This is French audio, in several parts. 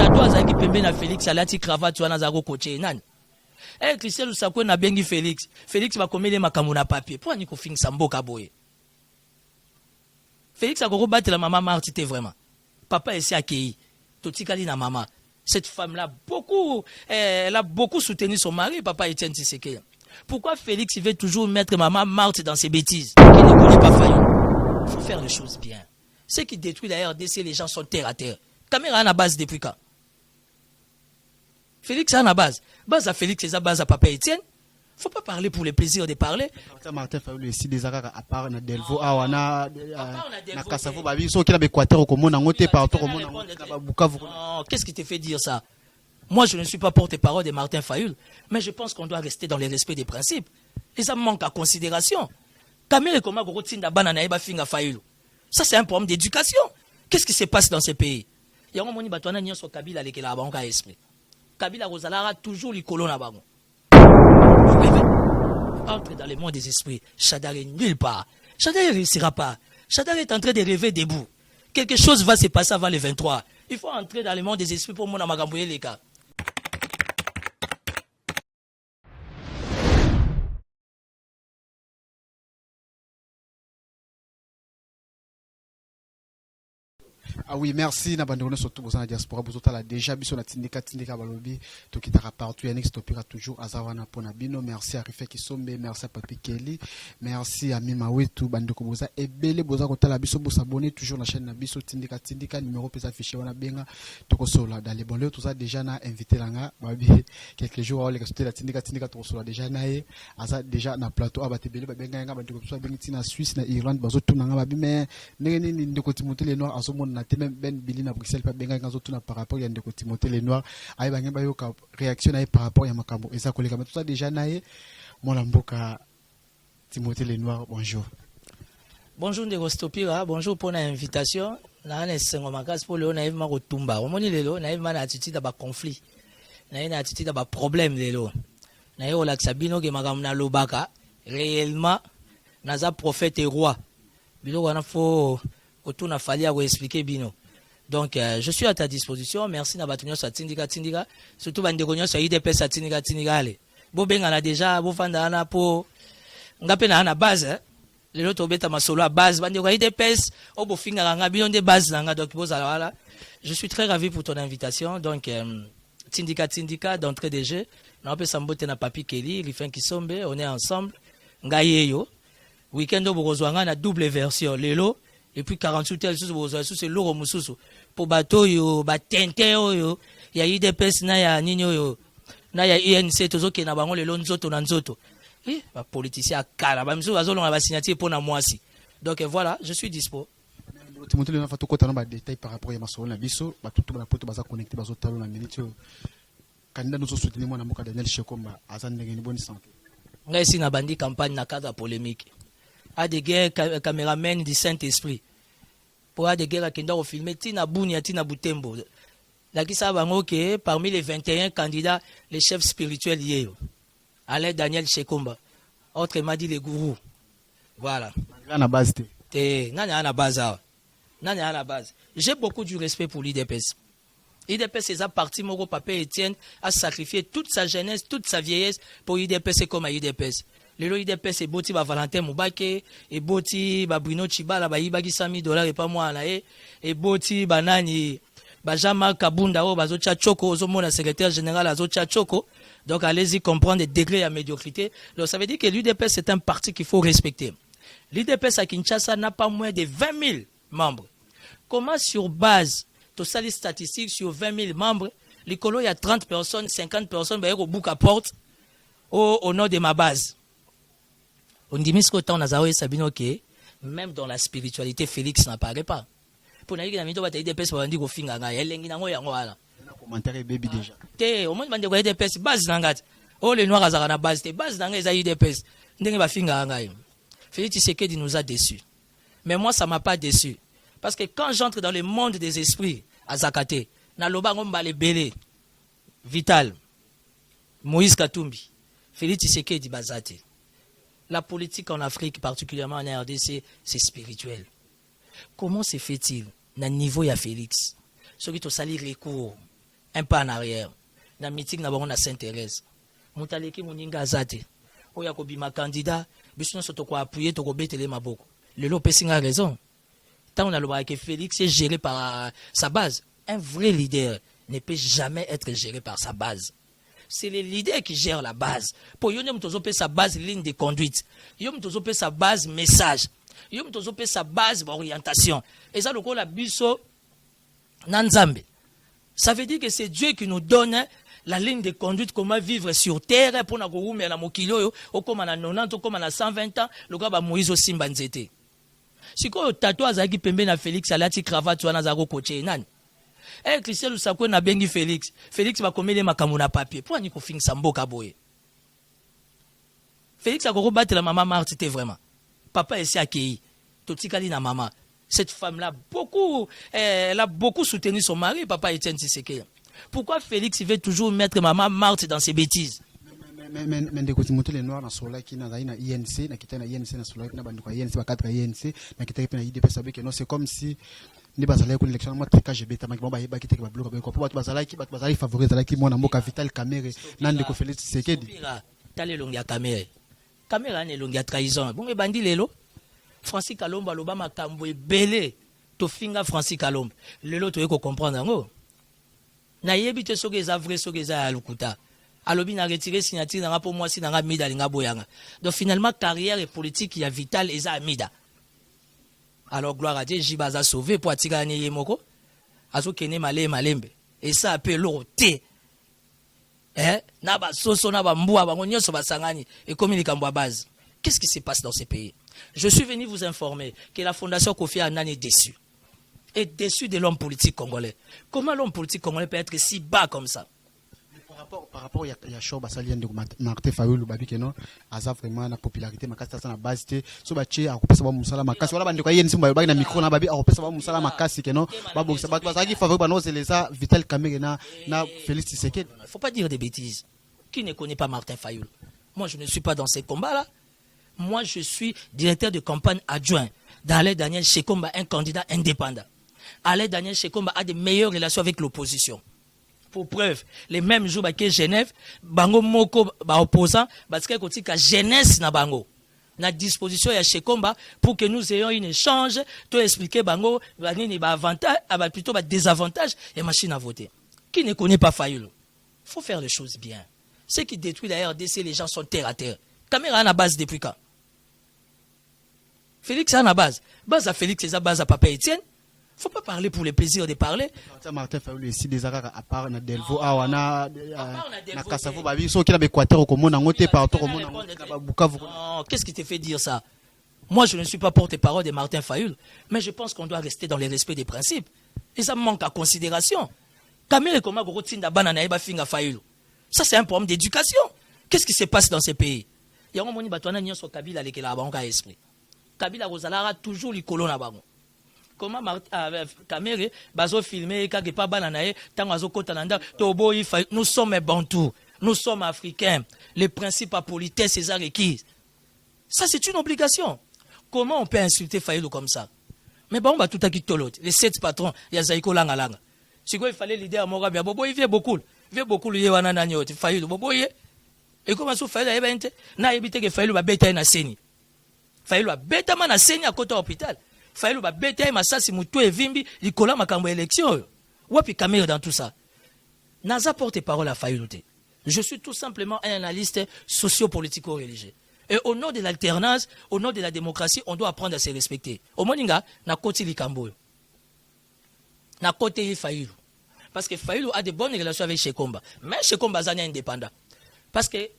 cadeau azaki pembe na Félix alati cravate wana zako coaché nani. Eh Christian Lusako na bengi Félix. Félix va komele makambo na papier. Pour ni ko finisa mboka boye. Félix a battre la maman Marthe vraiment. Papa essaie accueilli. Totikali na maman. Cette femme-là elle a beaucoup soutenu son mari, papa Étienne Tshisekedi. Pourquoi Félix veut toujours mettre maman Marthe dans ses bêtises? Il ne connaît pas Fayoulou. Il faut faire les choses bien. Ce qui détruit la RDC, les gens sont terre à terre. Caméra à la base depuis quand? Félix a la base. Base à Félix et sa base à papa Étienne. Il ne faut pas parler pour le plaisir de parler. Martin Fayoulou ici des à part na Delvo na Kassavo babi so kila Équateur comme on a ngoté partout comme on a Bukavu. Qu'est-ce qui te fait dire ça? Moi je ne suis pas porte-parole de Martin Fayoulou, mais je pense qu'on doit rester dans le respect des principes. Et ça manque à considération. Kamel comment gotinda banana eba finga Fayoulou. Ça c'est un problème d'éducation. Qu'est-ce qui se passe dans ces pays? Il y a un moment où Batouana n'y a sur Kabila avec la banque à esprit. Kabila Rosalara toujours les colons à banque. Entre dans le monde des esprits. Chadar est nulle part. Chadar ne réussira pas. Chadar est en train de rêver debout. Quelque chose va se passer avant le 23. Il faut entrer dans le monde des esprits pour mon amagambouiller les cas. Ah oui, merci. Na bandone surtout pour la diaspora. Vous avez déjà vu sur la tindika balobi. To qui t'a partout. Yannick Stopira toujours. Azawana Ponabino. Merci à Rife Kisombe. Merci à Papi Kelly. Merci à Mima Wetu. Bandoko Boza. Et Bele Boza Kota la biso. Vous s'abonner toujours la chaîne Nabiso Tindika. Numéro pesa affiché. Wana Benga. Toko Sola. Dans les bonheurs, tout ça déjà na invité langa. Babi. Quelques jours. Les restés la Tindika. Toko Sola. Déjà na ye. Aza déjà na plateau. Abate Bele. Benga Yanga. Bandoko Sola. Bengi na Suisse. Na Irlande. Bazo Tunanga. Babi. Mais. N'engeni Ndeko Timothée les Noirs. Azomon na même Ben Billy na Bruxelles pas benga ngazo tuna par rapport ya ndeko Timothée les Noirs ay ba ngeba yo ka réaction na par rapport ya makambo eza koleka tout ça déjà nae mon mboka Timothée les Noirs bonjour. Bonjour ndeko Stopira, bonjour pour l'invitation. Na na sengo makas pour le na yema ko tumba. Omoni lelo na yema na attitude ba conflit. Na yema attitude ba problème lelo. Na yo la Sabino ke makambo na lobaka réellement naza prophète et roi. Bilo wana fo autour n'a fallu expliquer bino. Donc je suis à ta disposition. Merci na batunyo sa tindika surtout bandekonyo sa IDP sa tindika ale. Bo benga na déjà bo fanda na po ngape na base lelo to beta masolo à base bandeko IDP o bo finga nga bino de base nga donc bo zala wala. Je suis très ravi pour ton invitation. Donc tindika d'entrée de jeu. Na pe sambote na Papi Kelly, Rifin Kisombe, on est ensemble. Ngayeyo. Weekend bo kozwanga na double version lelo. Et puis 48 heures sous c'est lourd mususu pour bateau yo batente yo ya IDPS na ya nini yo na ya INC tozoke na bango le nzoto na nzoto ba politicien akala ba misu bazolonga ba signature pour na mwasi. Donc voilà, je suis dispo. Timothée le Noirs to ba détail par rapport ya masolo na biso ba tutu ba poto baza connecter bazo talo na minute yo candidat nous soutenir moi na moka Daniel Shekomba azan ngeni bonne santé. Ngai si na bandi campagne na cadre polémique. À des guerres caméramen du Saint-Esprit. Pour des guerres qui ont filmé Tina Bounia, Tina Boutembo. Là qui savent que parmi les 21 candidats, les chefs spirituels hier, Alain Daniel Shekomba, autre m'a dit les gourous. Voilà. Na base. J'ai beaucoup du respect pour l'IDPS. IDPS, c'est un parti, mon papa Étienne a sacrifié toute sa jeunesse, toute sa vieillesse pour IDPS comme à IDPS. Le IDPS est boti Valentin Moubake, et boti Bruno Chibala, ibaki $100 et pas moi et boti Banani, Jean-Marc Kabunda, Bazo Tchachoko, Ozomona, secrétaire général Azo Tchachoko. Donc allez-y comprendre des degrés à médiocrité. Donc ça veut dire que l'IDPS c'est un parti qu'il faut respecter. L'IDPS à Kinshasa n'a pas moins de 20 000 membres. Comment sur base de ces statistiques sur 20 000 membres, il y a 30 personnes, 50 personnes, au bout à porte au nom de ma base. On dit, mais ce qu'on a Sabino, que même dans la spiritualité, Félix n'apparaît pas. Pour nous dire que IDPS va dire qu'on finit à commentaire baby déjà. Au moins, on dit IDPS base d'angat. Oh, les noirs à la base, base d'angat IDPS. N'engue va finir à Félix Tshisekedi nous a déçus. Mais moi, ça ne m'a pas déçu. Parce que quand j'entre dans le monde des esprits, à Zakate, na loba ngomba le belé, Vital, Moïse Katumbi, Félix Tshisekedi bazate. La politique en Afrique, particulièrement en RDC, c'est spirituel. Comment se fait-il, na niveau ya Félix, celui qui a sali recours, un pas en arrière. Na meeting na bango na Sainte-Thérèse. Mutaleki muninga azate. Oya ko bima candidat, biso nso to ko appuyer to ko betele maboko. Lelo pesinga raison. Tant on a le que Félix est géré par sa base. Un vrai leader ne peut jamais être géré par sa base. C'est les leaders qui gèrent la base. Pour yom tozope sa base ligne de conduite. Yom tozope sa base message. Yom tozope sa base orientation. Et ça le coup la biso nanzambe. Ça veut dire que c'est Dieu qui nous donne la ligne de conduite, comment vivre sur terre pour na goumé la mokilo au comme na 90 comme na 120 ans le gars ba Moïse au Simba nzete. Siko tatou azaki pembe na Félix alati cravate wana zako coacher nani. Eh Christian Lusako na bengi Félix. Félix va komele makambo na papier. Pour ni ko fingisa mboka boye. Félix a ko battre la maman Marthe c'était vraiment. Papa essaie accueilli. Totikali na maman. Cette femme-là, elle a beaucoup soutenu son mari, papa Etienne Tshisekedi. Pourquoi Félix veut toujours mettre maman Marthe dans ses bêtises? Mais de côté les noirs dans sola qui na INC na kita na INC na sola na bandu INC ba 4 INC na kita pe na IDP sabe que non c'est comme si ni bazala ko élection moi tricage beta ma ba yeba kita ba bloc ba ko bazala ki bazala favoriser ki mona mboka Vital Kamerhe nande ko Félix Tshisekedi tale longi ya Kamerhe ne longi ya trahison bon e bandi lelo Francis Kalomba loba makambo ebele to finga Francis Kalomba lelo to eko comprendre ngo na yebi te soki eza vrai soki eza ya lukuta alobi na retiré signature na pour moi si na mida linga boyanga donc finalement carrière et politique ya Vital eza amida alors gloire à Dieu Jibaza sauvé pour atika ni yemoko azo kene malembe et ça appelle l'auté na ba soso na ba mbua ba ngonyoso basangani et comme likambo base. Qu'est-ce qui se passe dans ces pays? Je suis venu vous informer que la fondation Kofi Annan est déçue. Est déçue de l'homme politique congolais. Comment l'homme politique congolais peut être si bas comme ça? Par rapport à Yachor Bassalien de Martin Fayulu Babi Keno, Aza vraiment la popularité, ma casse na base, so baché a repesa ba musala makasi wala bande ko yensi mba na micro na babi a repesa ba musala makasi Keno, babo sa bazaki faveur ba no c'est les a Vital Kamerhe na Félix Tshisekedi. Faut pas dire des bêtises. Qui ne connaît pas Martin Fayulu? Moi je ne suis pas dans ces combats là. Moi je suis directeur de campagne adjoint d'Alain Daniel Shekomba, un candidat indépendant. Alain Daniel Shekomba a de meilleures relations avec l'opposition. Pour preuve, les mêmes jours que Genève, bango moko ba opposant parce que côté ka jeunesse na bango na disposition ya Shekomba pour que nous ayons un échange, tout expliquer bango nini ba avantage, plutôt ba désavantage et machine à voter. Qui ne connaît pas Fayulu? Faut faire les choses bien. Ce qui détruit la RDC, les gens sont terre à terre. Caméra à la base depuis quand? Félix à la base. Base à Félix et à base à Papa Etienne. Faut pas parler pour le plaisir de parler. Martin Fayulu ici des arara à part na Delvo awana na Kasavo babi so kila Équateur comme na ngote partout comme na Bukavu. Qu'est-ce qui te fait dire ça? Moi je ne suis pas porte-parole de Martin Fayulu, mais je pense qu'on doit rester dans le respect des principes. Et ça manque à considération. Kamere comment go tinda banana eba finga Fayulu. Ça c'est un problème d'éducation. Qu'est-ce qui se passe dans ces pays? Il y a un moment batwana nyonso Kabila lekela bango esprit. Kabila rozalara toujours likolo na bango. Comment Kamerhe bazo filmer kage pa banana e tango azokota nanda toboyi nous sommes bantous, nous sommes africains, les principes à politesse c'est ça requis. Ça c'est une obligation. Comment on peut insulter Fayulu comme ça? Mais bon ba tout à kitolot, les 7 patrons ya Zaiko langa langa. Si quoi il fallait leader Mora bien boboyi vie beaucoup ye wana nani oti Fayulu boboyi et comment ça Fayulu eba ente na ebite ke Fayulu ba beta na seni. Fayulu ba beta na seni à côté hôpital. Fayulu ba beta masasi mutu evimbi likola makambo élection. Wapi Kamerhe dans tout ça? Naza porte-parole à Fayulu te. Je suis tout simplement un analyste socio-politico-religieux. Et au nom de l'alternance, au nom de la démocratie, on doit apprendre à se respecter. Au moninga na koti likambo. Na kote Fayulu. Parce que Fayulu a de bonnes relations avec Shekomba. Mais Shekomba zanya indépendant. Parce que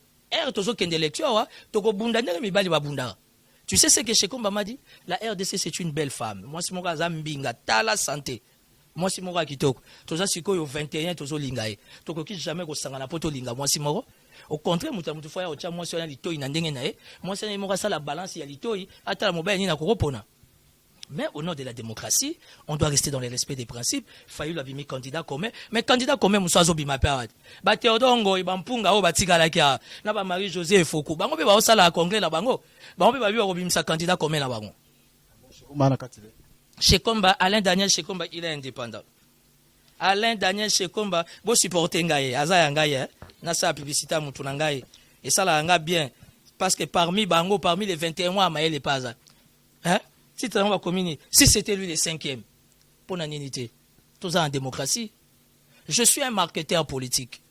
tozo kende élection toko bunda ndenge mibali ba bunda. Tu sais ce que Shekomba m'a dit? La RDC, c'est une belle femme. Moi, si mon gars Zambinga, t'as la santé. Moi, si mon gars Kitoko, tu sais, si au 21, tu as lingaé. Tu n'as jamais resangana na poto linga. Moi, si mon au contraire, mutu fois, moi, si on a litoi, n'andenge moi, si mon gars ça la balance, il y a litoi, attends, la mobile, il n'a pas. Mais au nom de la démocratie, on doit rester dans le respect des principes. Fayulu a mis candidat commun, mais candidat commun, Moussa Zobi m'a perdu. Ba Théodongo, Ibampunga, Batika Lakia, Naba Marie-José Foucault, Bango, Ba Osala, Congrès, la Bango, Bango, Ba Biobim, sa candidat commun, la Bango. Shekomba, Alain Daniel Shekomba, il est indépendant. Alain Daniel Shekomba, bo supporter ngai, aza ya ngai, na sa publicité à mutu na ngai. Et ça la nga bien parce que parmi bango, parmi les 21 mois maël est pas ça. Hein? Si tu vas communier, si c'était lui le 5e pour l'unité, tout ça en démocratie. Je suis un marketeur politique.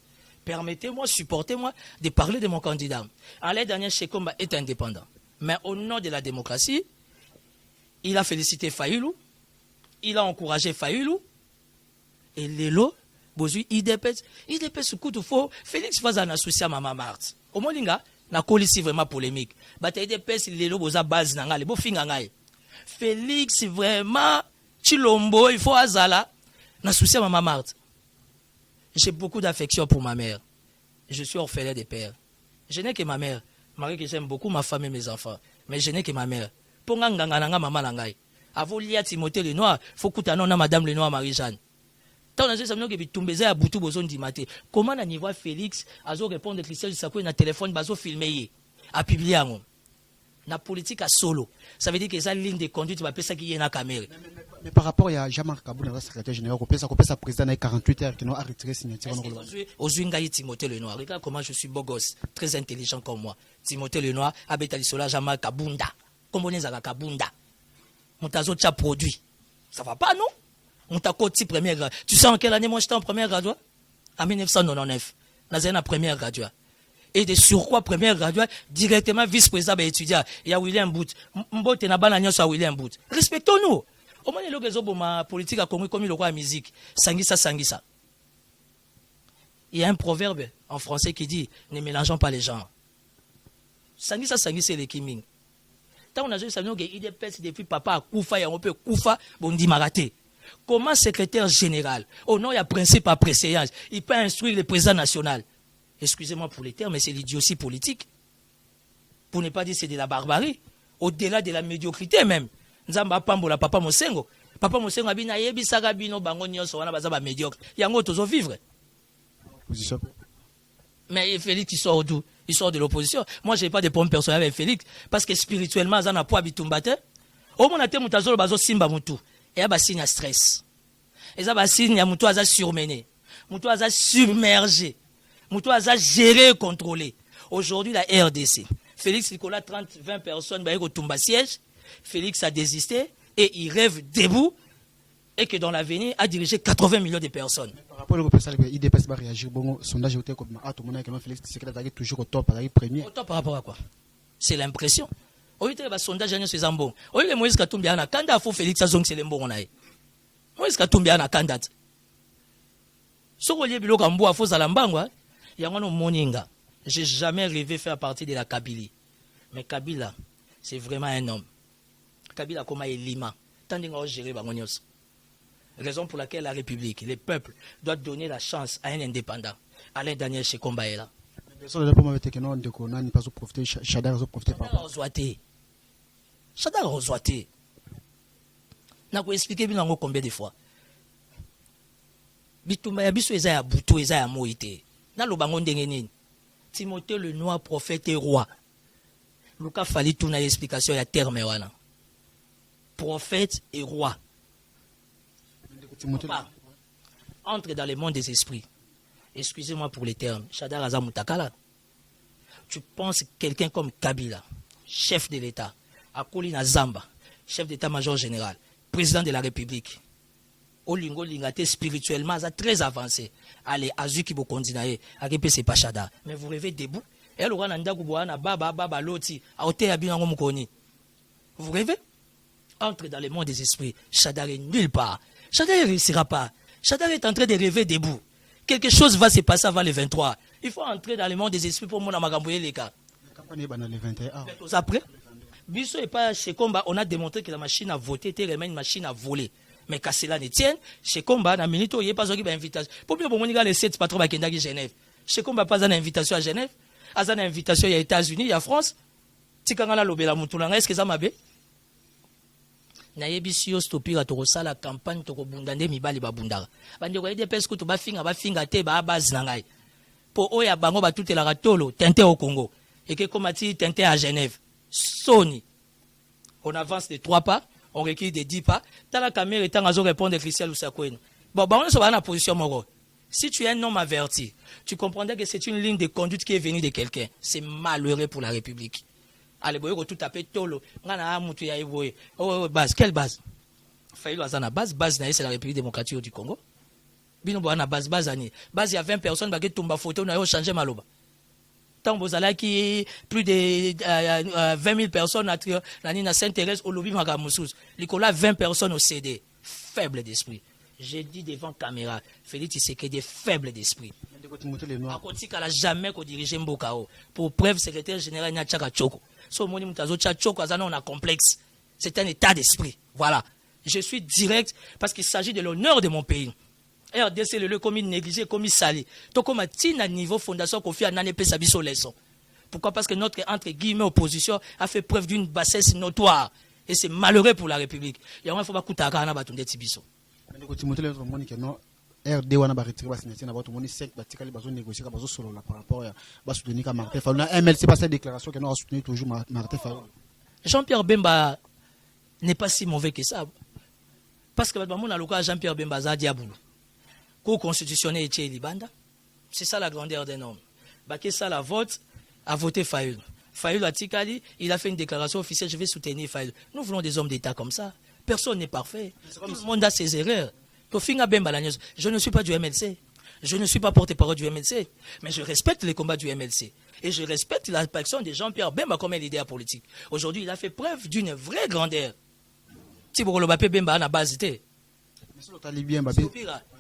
Permettez-moi, supportez-moi de parler de mon candidat. Alain Daniel Shekomba est indépendant. Mais au nom de la démocratie, il a félicité Fayoulou, il a encouragé Fayoulou, et Lelo, Bozui, IDPS sous coup de faux, Félix Faza n'a souci à Maman Marthe. Au Molinga, n'a colisi vraiment polémique. Bata IDPS, Lelo, Boza base n'anga, les beaux fingangaï. Félix, vraiment, Chilombo, il faut Azala, n'a souci à Maman Marthe. J'ai beaucoup d'affection pour ma mère. Je suis orphelin de père. Je n'ai que ma mère. Marie que j'aime beaucoup, ma femme et mes enfants. Mais je n'ai que ma mère. Ponga nganga nanga maman nangai. Avo lia Timothée Lenoir, faut koutano na madame Lenoir Marie-Jeanne. Tant on a dit que bitumbeze à boutou boson dimate. Comment na niveau Félix azo répondre Christian Sakwe na téléphone bazo filmer a publier ngo. Na politique à solo. Ça veut dire que ça ligne de conduite va pesa qui est na caméra. Mais par rapport à Jean-Marc Kaboul, le secrétaire général, on peut sa président à 48 heures qui n'ont arrêté signature. Aux Zwingaï Timothée Lenoir. Regarde comment je suis beau gosse, très intelligent comme moi. Timothée Lenoir, Abetali Sola, Jean-Marc Kabunda. Comment on est à Kabunda? On t'a déjà produit. Ça va pas, non? On t'a côté première grade. Tu sais en quelle année moi j'étais en première grade? En 1999. Dans la première grade. Et de surcroît, première grade, directement vice-président étudiant. Il y a William Bout. Mbote na bananya sur William Bout. Respectons-nous. Au moins, le politique a commis comme il a musique. Sangisa, sangisa. Il y a un proverbe en français qui dit ne mélangeons pas les gens. Sangisa, sangisa, c'est le kiming. Tant on a dit qu'il y a depuis papa à Koufa, et on peut Koufa, bon, dit maraté. Comment secrétaire général, au nom, il y a principe à préséance, il peut instruire le président national. Excusez-moi pour les termes, mais c'est l'idiotie politique. Pour ne pas dire c'est de la barbarie. Au-delà de la médiocrité même. Nzamba pambola papa Mosengo. Papa Mosengo abina yebi saga bino bango nyonso wana baza ba médiocre. Yango tozo vivre. Mais Félix il sort d'où? Il sort de l'opposition. Moi j'ai pas de problème personnel avec Félix parce que spirituellement ça n'a pas bitumbate. Au mon ate mutazolo bazo simba mutu. Et ya ba signe à stress. Et ça ba signe ya mutu aza surmené. Mutu aza submergé. Mutu aza géré et contrôlé. Aujourd'hui la RDC. Félix Nicolas 20 personnes ba yeko tumba siège. Félix a désisté et il rêve debout et que dans l'avenir a dirigé 80 millions de personnes. Par rapport au professeur, IDPS va réagir. Bon, sondage était comme tout le monde que Félix Tshisekedi toujours au top, il premier. Au top par rapport à quoi? C'est l'impression. Au lieu de sondage, c'est un bon. Au lieu de Moïse Katumbi ana kanda fo Félix Azong c'est le bon naï. Moïse Katumbi ana kanda. Soko lié bilo kambo afo zalambangwa, yangono moninga. J'ai jamais rêvé faire partie de la Kabylie. Mais Kabila, c'est vraiment un homme. Kabila comme Lima, tant de gérer Bangonios. Raison pour laquelle la République, les peuples, doivent donner la chance à un indépendant. Alain Daniel Shekomba est là. Chadar Rozouate. Je vais expliquer combien de fois. Bitumba ya biso eza ya buto eza ya moïté. Na lobango ndenge nini. Timothée Lenoir, prophète et roi. Luka fali tout na explication ya terme wana. Prophète et roi. Entre dans le monde des esprits. Excusez-moi pour les termes. Chadar Azamutakala. Tu penses quelqu'un comme Kabila, chef de l'État, Akolina Zamba, chef d'état-major général, président de la République. Olingo Lingate spirituellement, ça très avancé. Allez, Azuki Bokondinae, Akepe c'est pas Chadar. Mais vous rêvez debout. Et alors, on a baba loti, aote abinango mukoni. Vous rêvez? Entre dans le monde des esprits. Chadar est nulle part. Chadar ne réussira pas. Chadar est en train de rêver debout. Quelque chose va se passer avant le 23. Il faut entrer dans le monde des esprits pour mon amagambouye les cas. Après, Bisso et pas chez Combat, on a démontré que la machine à voter était vraiment une machine à voler. Mais qu'à cela ne tienne, chez Combat, dans minute, il n'y a pas d'invitation. Pour bien, pour les 7 patrons à Genève. Chez Combat, pas une invitation à Genève. Pas une invitation aux États-Unis, il y a France. Tikangana lobela mutulanga, est-ce que ça m'a bé? Nayebi si yo stopira to sala campagne to bundande mibali babundaka bande ko ide pesko to bafinga te ba base na ngai po oya bango batutela ratolo tente au Congo et que comme ati tente à Genève Sony on avance de 3 pas on recule de 10 pas tala caméra tanga zo répondre Christian Lusakweni Bon, on est en position moro. Si tu es un homme averti, tu comprendrais que c'est une ligne de conduite qui est venue de quelqu'un. C'est malheureux pour la République. Allez, vous tout tapé tolo. Oh, base. Quelle base? Faïlo a une base. Base, c'est la République démocratique du Congo. Bino a une base. Base, il y a 20 personnes qui ont une photo, on a changé maloba. Tant vous allez qui plus de 20 000 personnes à Saint-Thérèse au lobby Magamoussous. Nicolas, 20 personnes au CD. Faible d'esprit. J'ai dit devant caméra, Félix Tshisekedi est faible d'esprit. À côté qu'elle n'a jamais dirigé Mbokao. Pour preuve, secrétaire général Nyachaka Choko. So moni mutazo Choko on a complexe. C'est un état d'esprit. Voilà. Je suis direct parce qu'il s'agit de l'honneur de mon pays. RDC le commis négligé, commis sali. Donc comme à niveau fondation Kofi Annan peut s'abisso leçon. Pourquoi? Parce que notre entre guillemets opposition a fait preuve d'une bassesse notoire et c'est malheureux pour la République. Il y a un faut pas coûter à kana batunde tibiso. RD wana ba retirer ba signature na ba to moni 5 ba tikali ba zo négocier ka ba zo solo la par rapport à ba soutenir ka Martin Fayulu na MLC pas cette déclaration que nous soutenir toujours Martin Fayulu. Jean-Pierre Bemba n'est pas si mauvais que ça parce que mon aloka Jean-Pierre Bemba za diabulu. Cour constitutionnel et Libanda, c'est ça la grandeur d'un homme. Baké ça la vote a voté Fayulu. Fayulu a tikali, il a fait une déclaration officielle, je vais soutenir Fayulu. Nous voulons des hommes d'État comme ça. Personne n'est parfait. Tout le monde a ses erreurs. Je ne suis pas du MLC. Je ne suis pas porte-parole du MLC. Mais je respecte les combats du MLC. Et je respecte la personne de Jean-Pierre Bemba comme un leader politique. Aujourd'hui, il a fait preuve d'une vraie grandeur. Thibaut Lobapé Bemba a base.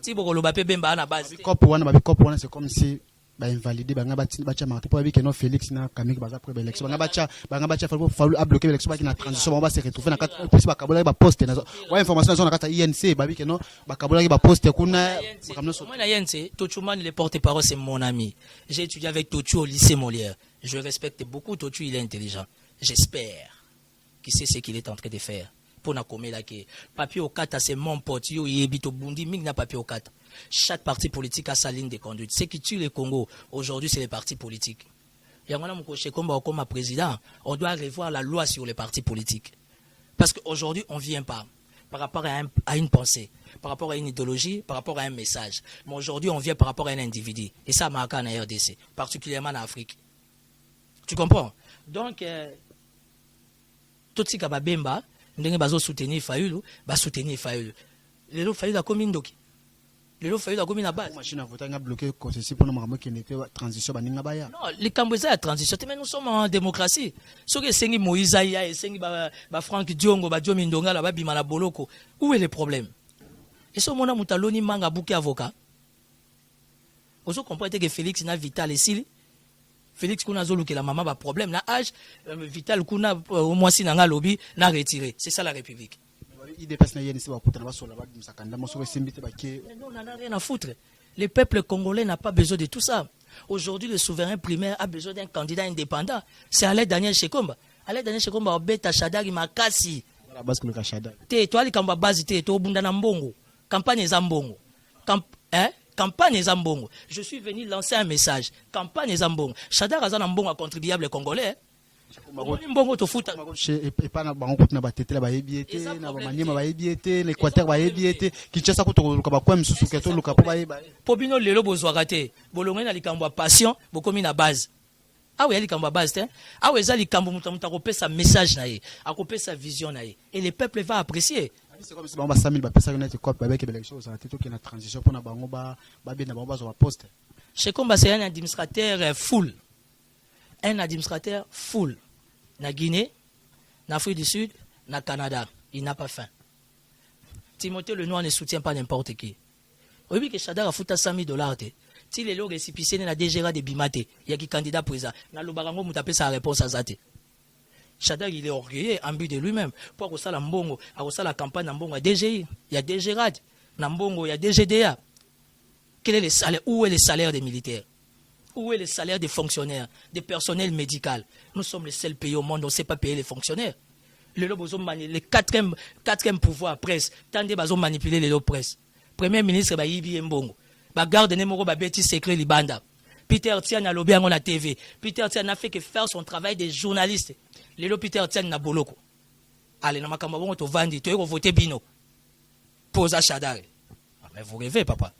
Thibaut Lobapé Bemba a base. C'est comme si ba invalider ba ngabati ba cha Martin pour que non Félix na Kamik ba après élection ba ngabacha Fayulu a bloqué l'élection ba qui na transition ba se retrouver na quatre ba kabola ba poste na wa information na kata INC ba que non ba kabola ba poste kuna moi na INC Tochouman le porte-parole c'est mon ami. J'ai étudié avec Tochou au lycée Molière. Je respecte beaucoup Tochou, il est intelligent. J'espère qu'il sait ce qu'il est en train de faire. Pour na comé là que papier au kata c'est mon pote yo yebito bundi ming na papier au kata. Chaque parti politique a sa ligne de conduite. Ce qui tue le Congo, aujourd'hui, c'est les partis politiques. Comme président, on doit revoir la loi sur les partis politiques. Parce qu'aujourd'hui, on ne vient pas par rapport à une pensée, par rapport à une idéologie, par rapport à un message. Mais aujourd'hui, on vient par rapport à un individu. Et ça marque en RDC, particulièrement en Afrique. Tu comprends? Donc, tout ce qui est Bemba, nous soutenir Fayulu, soutenir Fayulu. Les autres Fayulu a commis une le Fayulu a commis la base. Machine à voter a bloqué pour nous qui n'était transition baninga baya. Non, les Cambodgiens a transition, mais nous sommes en démocratie. Ce que c'est Moïse Aya et c'est Franck Diongo, Diomi Ndonga là bimala boloko. Où est le problème? Et ce moment Moutaloni manga bouquet avocat. Vous comprenez que Félix n'a vital et Sili. Félix kuna zolu que la maman a problème na âge vital kuna au moins si nanga lobby n'a retiré. C'est ça la République. Non, on n'en a rien à foutre. Le peuple congolais n'a pas besoin de tout ça. Aujourd'hui, le souverain primaire a besoin d'un candidat indépendant. C'est Alain Daniel Shekomba. Alain Daniel Shekomba, Beta Shadari Makasi. La base que le Kachada. Toi, les Kamba base, tu es au Bundanambongo. Campagne Zambongo. Campagne Zambongo. Je suis venu lancer un message. Campagne Zambongo. Shadar Azanambongo a contribuable congolais. Mbongo to futa et pas na bango na batetela ba yebiete na ba manyema ba yebiete l'Équateur ba yebiete Kinshasa ko to ka ba kwa msusu ke to luka po ba yeba pobino lelo bozwaka te bolongo na likambo passion bokomi na base awe ya likambo base te awe za likambo muta kopesa message na ye akopesa vision na ye et le peuple va apprécier. C'est comme si ba 5000 ba pesa United Cup ba beke élection ça te to ki na transition pour na bango ba bien na bango ba zo poste. Chez Komba c'est un administrateur full. Un administrateur full. Na Guinée, na Afrique du Sud, na Canada. Il n'a pas faim. Timothée Lenoir ne soutient pas n'importe qui. Oui, que Chadar a foutu $100,000. Si les lots récipicés na DGRA de Bimate, il y a qui candidat président. Na Lobarango moutapé sa réponse à Zate. Chadar, il est orgueilleux, en but de lui-même. Pour que ça la mbongo, à ça la campagne mbongo à DGI, il y a DGRAD, na mbongo, il y a DGDA. Quel est le salaire? Où est le salaire des militaires? Où est le salaire des fonctionnaires, des personnels médicaux? Nous sommes les seuls pays au monde où on ne sait pas payer les fonctionnaires. Le quatrième pouvoir presse, tant de manipuler les presse. Premier ministre, Yibi Mbongo. Garde Nemoro Babeti secret Libanda. Peter Tian a lobby à la TV. Peter Tian n'a fait que faire son travail de journaliste. Le Peter Tian n'a boloko. Allez, na makamabongo to vandi, to voter bino. Posa Chadar. Mais vous rêvez, papa.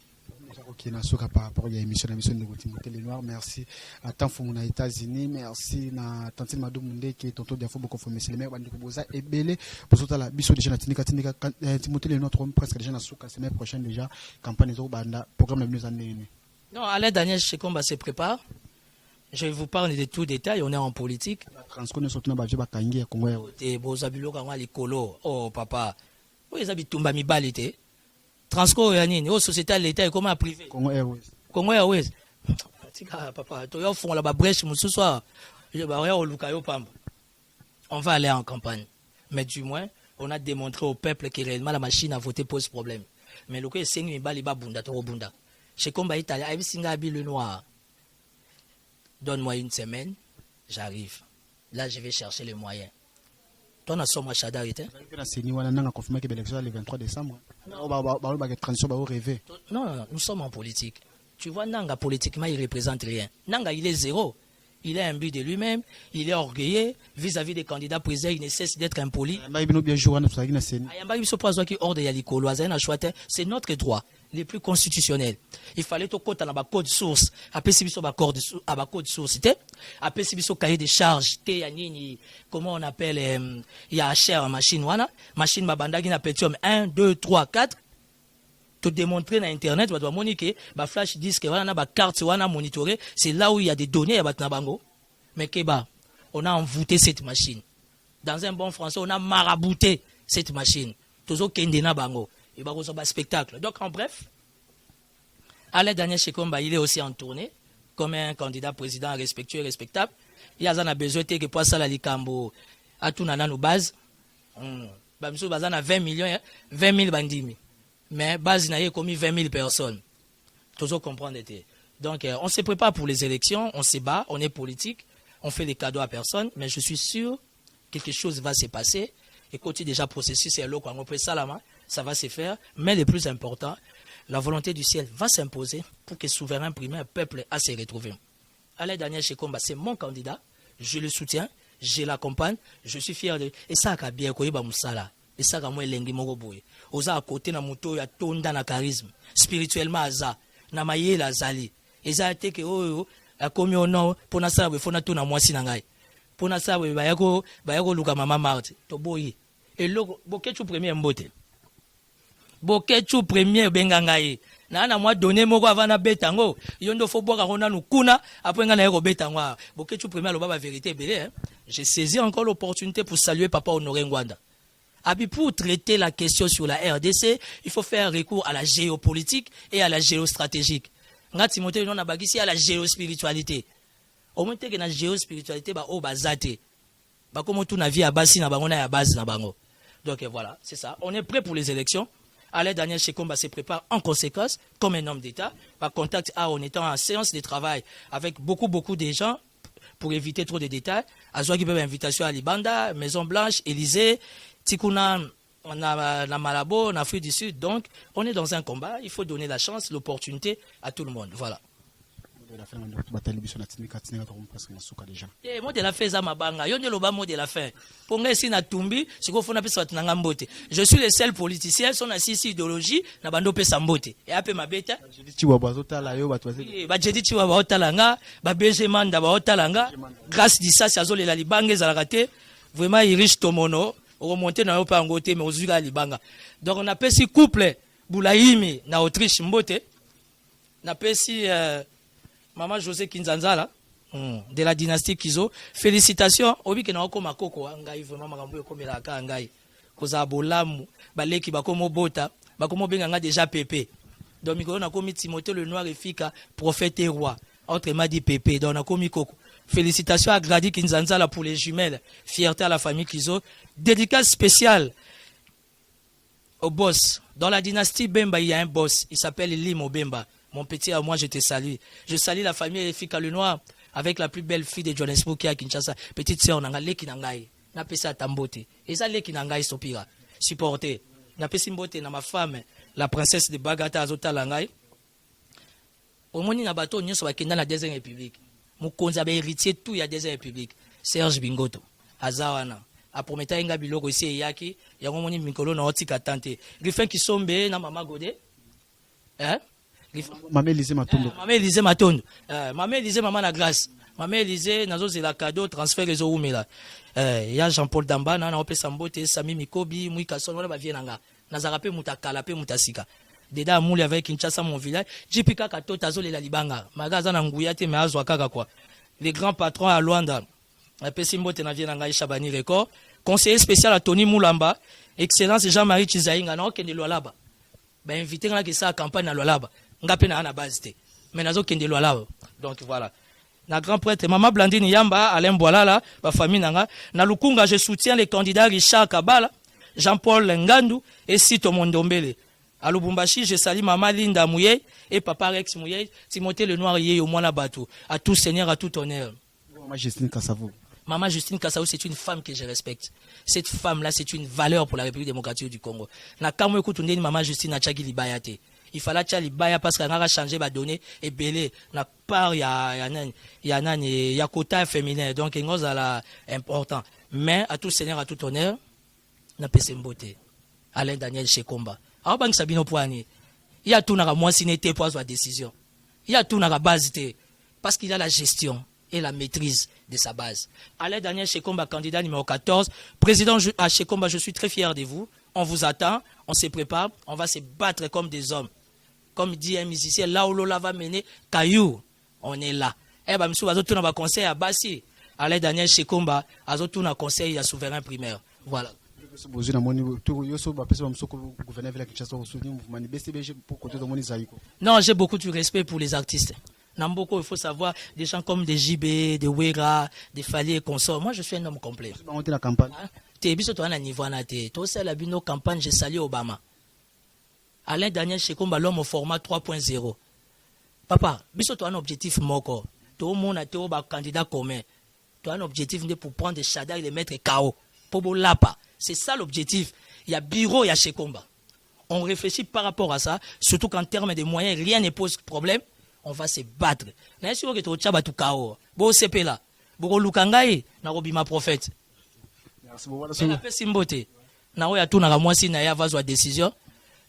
Ok, Nasuka par rapport à l'émission de Timothée Lenoir, merci à tant aux États-Unis, merci à Tantine Madou Munde qui est tonton d'Afo beaucoup formé, c'est le maire de Boza et Belé pour tout à la biso déjà Timothée Lenoir presque déjà Nasuka semaine prochaine déjà campagne de Banda programme la mieux année. Non, allez Daniel Chekomba se prépare. Je vais vous parler de tout détail, on est en politique. Transcone surtout na baje bakangi ya Congo. Te bozabilo kangwa likolo. Oh papa. Vous avez tumba mi balité. Transco yanini, oh société l'État et comment privé. Congo Airways. Congo Airways. Tika papa, to yo fond la ba brèche musu soir. Je ba rien au lukayo pamba. On va aller en campagne. Mais du moins, on a démontré au peuple que réellement la machine à voter pose problème. Mais le ko esengi mi bali ba bunda to bunda. Chez Combat Italien, Aïe Singabi le noir. Donne-moi une semaine, j'arrive. Là, je vais chercher les moyens. Toi, on a somme à Chadarité. On a confirmé que l'élection le 23 décembre. Non, nous sommes en politique. Tu vois, Nanga, politiquement, il ne représente rien. Nanga, il est zéro. Il a un but de lui-même, il est orgueilleux vis-à-vis des candidats présidents, il ne cesse d'être impoli. C'est notre droit, les plus constitutionnels. Il fallait au côté de code source, après si biso code source, après si biso cahier de charges, comment on appelle, il y a cher machine machine mabanda qui n'a pétium 1, 2, 3, 4. Te démontrer dans internet va moniquer ba flash disque wana ba carte wana monitorer, c'est là où il y a des données à batnabango. Mais keba, on a envoûté cette machine. Dans un bon français, on a marabouté cette machine. Toujours kendena bango. Il va avoir un spectacle. Donc en bref, Alain Daniel Chekomba, il est aussi en tournée comme un candidat président respectueux et respectable. Il y a besoin que pour ça la likambo à tout nana nos bases. Bamsou bazana 20 millions, 20 000 bandimi. Mais base n'a commis 20 000 personnes. Toujours comprendre. Donc, on se prépare pour les élections, on se bat, on est politique, on fait des cadeaux à personne, mais je suis sûr que quelque chose va se passer. Et quand il déjà processus, c'est l'eau, quand on peut ça, ça va se faire. Mais le plus important, la volonté du ciel va s'imposer pour que le souverain primaire, peuple, a se retrouver. Alain Daniel Chekomba, c'est mon candidat, je le soutiens, je l'accompagne, je suis fier de. Et ça, a bien koyeba musala. Et ça, moi, lengi moko boye. Oza à côté na moto ya tonda na charisme. Spirituellement, aza. Na maye la zali. Et ça a été que, a commis au nom, pour na sa, faut na tout na mwasi na ngai. Pour na sa, bayako luka mama marti. To boye. Et le, bokechu premier mbote. Bokechu premier bengangaye. Na moi donné moko avant na betango. Yondo fo boka rona nukuna. Après nga na yeko betango. Bokechu premier lo baba vérité belé, hein. J'ai saisi encore l'opportunité pour saluer Papa Honoré Ngwanda. Pour traiter la question sur la RDC, il faut faire recours à la géopolitique et à la géostratégique. Nga Timothée non abagisi à la géospiritualité. Au moins que na géospiritualité ba o bazate. Ba comme tout na vie à basi na bango na ya base na bango. Donc voilà, c'est ça. On est prêt pour les élections. Alain Daniel Chekomba se prépare en conséquence comme un homme d'État. Par contact en étant en séance de travail avec beaucoup de gens pour éviter trop de détails. Azwa qui peut invitation à Libanda, Maison Blanche, Élysée, Tikuna, on a Malabo, en Afrique du Sud. Donc, on est dans un combat. Il faut donner la chance, l'opportunité à tout le monde. Voilà. Mot de la fin, Zamabanga. Yon le mot de la fin. Pour moi, si na tumbi, si vous faites un peu de je suis le seul politicien, son assis idéologie, na bando pe sambote. Et après ma bête. Bajedi chiwa ba otalanga, ba BG manda ba otalanga. Grâce à ça, si azole la libange zalakate, vraiment il riche tomono. On remonte dans l'Europe en côté, mais aux Uga Libanga. Donc on appelle si couple Boulaïmi na Autriche Mbote. On appelle si Maman José Kinzanzala de la dynastie Kizo. Félicitations. Obi ke na okoma koko ngai vraiment makambo ekomela ka ngai. Koza bolamu baleki bakomo bota, bakomo benga nga déjà Pépé. Donc mikolo na komi Timothée le Noir et Fika, prophète et roi. Autrement dit Pépé. Donc on a komi koko. Félicitations à Grady Kinzanzala pour les jumelles. Fierté à la famille Kizo. Dédicace spéciale au boss. Dans la dynastie Bemba, il y a un boss. Il s'appelle Limo Bemba. Mon petit à moi, je te salue. Je salue la famille Fika le Noir avec la plus belle fille de Johannesburg qui est à Kinshasa. Petite sœur, Nanga Leki Nangai. N'a pas ça Tambote. Et ça Leki Nangai Sopira. Supporter. N'a pas Simbote, na ma femme, la princesse de Bagata Azota Langai. Au moins, il y a un bateau, nous sommes dans la deuxième république. Mukonza ba héritier tout il y a des républiques. Serge Bingoto azawana a prometa inga biloko ici yaki yango moni mikolo na otika tante rifin ki sombe na mama Godé Hein? Maman Élysée Matondo. Maman Élysée Matondo. Maman Élysée Maman la grâce. Maman Élysée nazo c'est la cadeau transfert les oumela. Ya Jean-Paul Damba na opé sambote Sami Mikobi Muika Son wana ba vienanga. Nazara pe mutakala pe mutasika. Deda mouli avec Kinshasa mon village. Jipika kato tazo le la libanga. Magaza na nguya te me azwa kaka quoi. Les grands patrons à Luanda. Pesimbote na vienanga Chabani record. Conseiller spécial à Tony Moulamba. Excellence Jean-Marie Chizainga na okende Lualaba. Ba invité na que ça campagne na Lualaba. Ngape na base te. Mais nazo kende Lualaba. Donc voilà. Na grand prêtre Maman Blandine Yamba, Alain Boalala, ma famille nanga. Na Lukunga, je soutiens les candidats Richard Kabala, Jean-Paul Ngandou et Sito Mondombele. À Lubumbashi, je salue Maman Linda Mouye et Papa Rex Mouye, Timothée Le Noir Yé au Moana Batou. À tout seigneur, à tout honneur. Maman Justine Kassavou. Maman Justine Kassavou, c'est une femme que je respecte. Cette femme-là, c'est une valeur pour la République démocratique du Congo. Na kamwe kutunde Maman Justine Achagi Libayate. Il fallait que les baya parce qu'on a changé ma donnée et belé la part il y a quota féminin donc il y a important mais à tout seigneur à tout honneur n'a pas beauté Alain Daniel Shekomba alors banque Sabino Poani il y a tout na moi si n'était pas la décision il y a tout na base parce qu'il a la gestion et la maîtrise de sa base. Alain Daniel Shekomba candidat numéro 14 président à Shekomba, je suis très fier de vous. On vous attend, on se prépare, on va se battre comme des hommes. Comme dit un musicien, là où l'Ola va mener, Caillou, on est là. Eh bien, monsieur, on va conseil à Bassi, Alain Daniel Shekomba, on a conseil à souverain primaire. Voilà. Non, j'ai beaucoup de respect pour les artistes. Namboko, il faut savoir, des gens comme des JB, des Wera, des Fali et consorts. Moi, je suis un homme complet. Tu es à un niveau, tu sais, la bino campagne, j'ai salué Obama. Alain Daniel Shekomba, l'homme au format 3.0. Papa, tu as un objectif moko. Tout le monde a été un candidat commun. Tu as un objectif pour prendre des chadars et les mettre KO. Pour lapa. C'est ça l'objectif. Il y a bureau, il y a Shekomba. On réfléchit par rapport à ça, surtout qu'en termes de moyens, rien ne pose problème. On va se battre. N'est-ce que tu as tout KO. Bon, c'est là. Bon, Lukangaï, na ma prophète. Merci beaucoup. Na pe simbote. Na oya tout na moi si na ya va décision.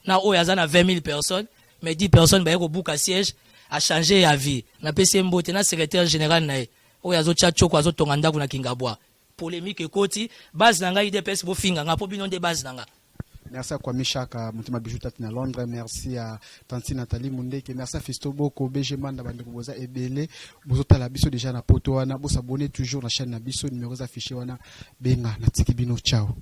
Na oya za na 20 000 personnes, mais 10 personnes ba ko bouka siège a changer ya vie. Na pe simbote na secrétaire général na oya zo cha choko azo tonganda kuna kingabwa. Polémique ekoti, base nanga IDPS bo finga nga po bino de base nanga. Merci à Kwame Chaka, Moutima Bijoutat na Londres. Merci à Tanti Nathalie Mundeke. Merci à Fisto Boko, BGman, Bandeko Boza Ebele. Bozota la biso déjà na poto wana. Vous abonnez toujours la chaîne na biso. Numéros affichés wana. Benga, na tiki bino. Ciao.